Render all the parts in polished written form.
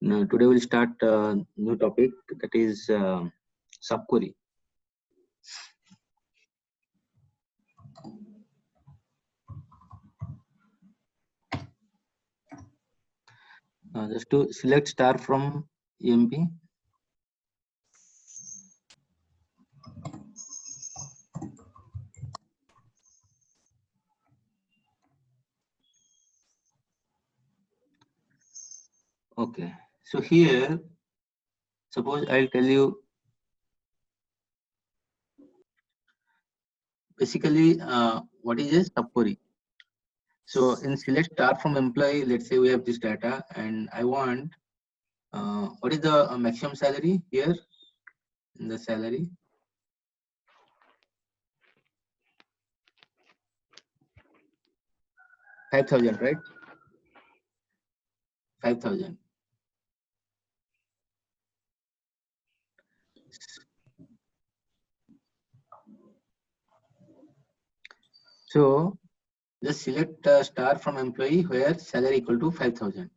Now, today we'll start a new topic, that is subquery. Just to select star from EMP. Okay, so here, suppose I'll tell you, basically, what is a subquery? So in select star from employee, let's say we have this data, and I want what is the maximum salary here in the salary? $5,000, right? 5,000. So just select star from employee where salary equal to 5,000.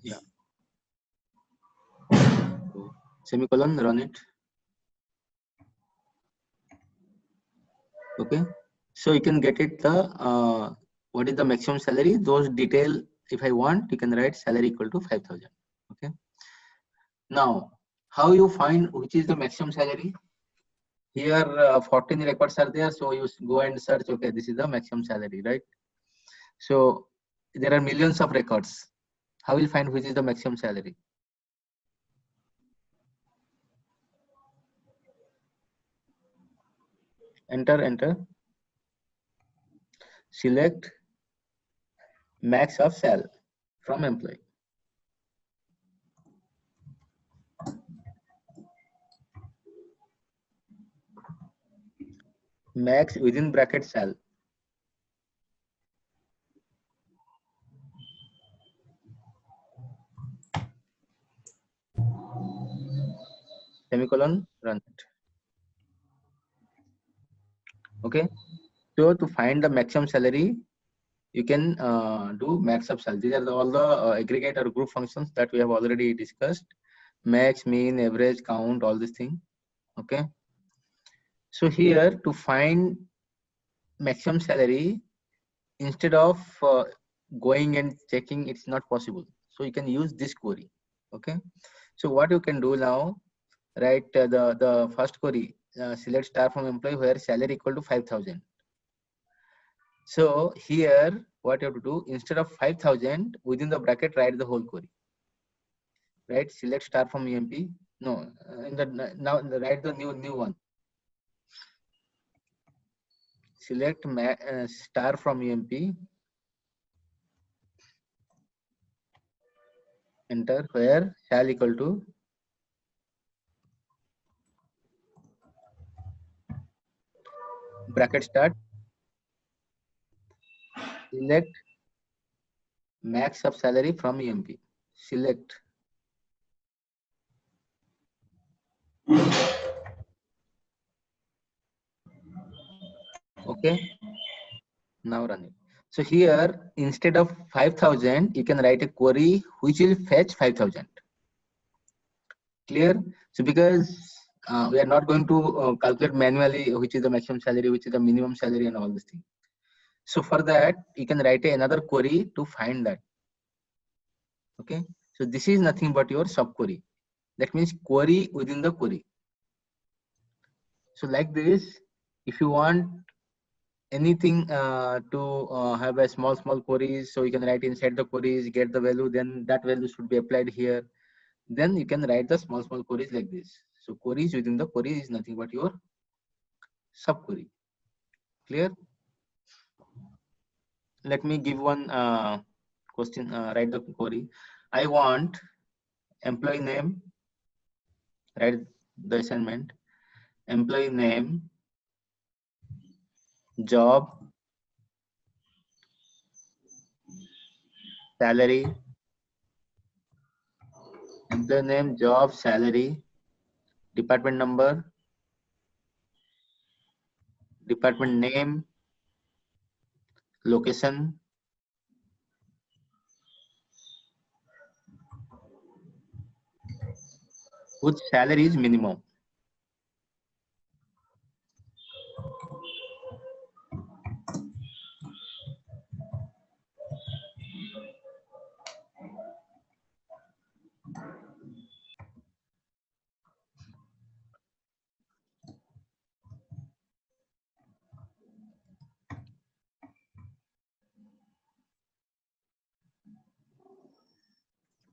Yeah. Semicolon, run it. Okay. So you can get it the what is the maximum salary? Those detail, if I want, you can write salary equal to 5,000. Okay. Now, how you find which is the maximum salary? Here 14 records are there, so you go and search. Okay, this is the maximum salary, right? So there are millions of records. How will you find which is the maximum salary? Enter. Select max of sal from employee. Max within bracket sal. Semicolon, run it. Okay. So to find the maximum salary, you can do max of sal. These are all the aggregate or group functions that we have already discussed. Max, mean, average, count, all these things. Okay. So here to find maximum salary, instead of going and checking, it's not possible. So you can use this query. Okay. So what you can do now, write the first query, select star from employee where salary equal to 5,000. So here what you have to do, instead of 5,000 within the bracket, write the whole query. Right, select star from EMP. No, in the now write the new one. Select star from EMP. Enter where shall equal to bracket start. Select max of salary from EMP. Select. Okay. Now run it. So here instead of 5,000, you can write a query which will fetch 5,000. Clear? So because we are not going to calculate manually which is the maximum salary, which is the minimum salary, and all these things. So for that, you can write another query to find that. Okay. So this is nothing but your subquery. That means query within the query. So like this, if you want anything to have a small queries, so you can write inside the queries, get the value, then that value should be applied here. Then you can write the small queries like this. So queries within the query is nothing but your subquery. Clear? Let me give one question. Write the query. I want employee name. Write the assignment. Employee name, job, salary, employee name, job, salary, department number, department name, location, whose salary is minimum.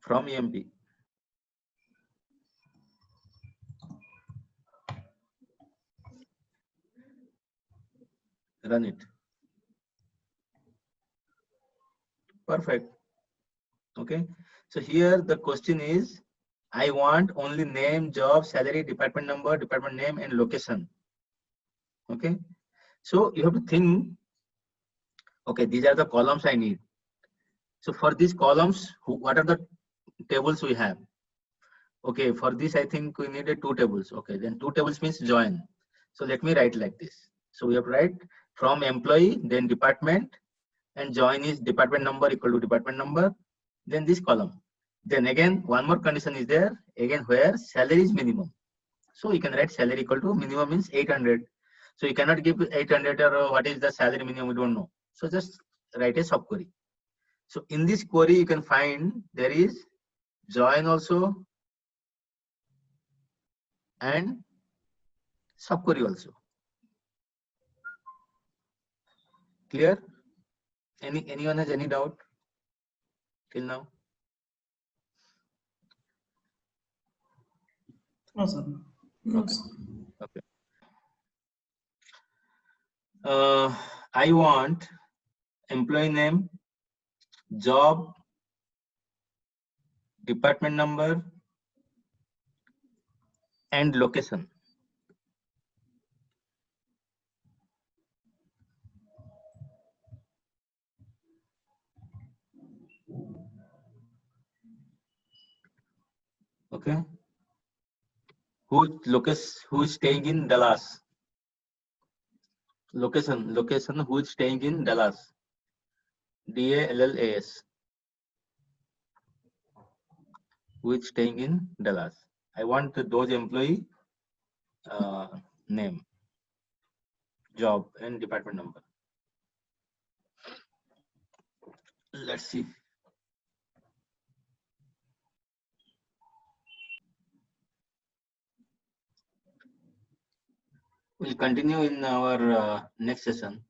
From EMP. Run it. Perfect. Okay. So here the question is, I want only name, job, salary, department number, department name, and location. Okay. So you have to think, okay, these are the columns I need. So for these columns, what are the tables we have? Okay, for this, I think we needed 2 tables. Okay, then 2 tables means join. So let me write like this. So we have to write from employee, then department, and join is department number equal to department number, then this column. Then again, one more condition is there, again where salary is minimum. So you can write salary equal to minimum means 800. So you cannot give 800 or what is the salary minimum, we don't know. So just write a subquery. So in this query, you can find there is join also and subquery also. Clear? Anyone has any doubt till now? No, sir. Okay. Okay. I want employee name, job, department number, and location. Okay. Who is staying in Dallas? Location, who is staying in Dallas? DALLAS. Who is staying in Dallas? I want those employee name, job, and department number. Let's see. We'll continue in our next session.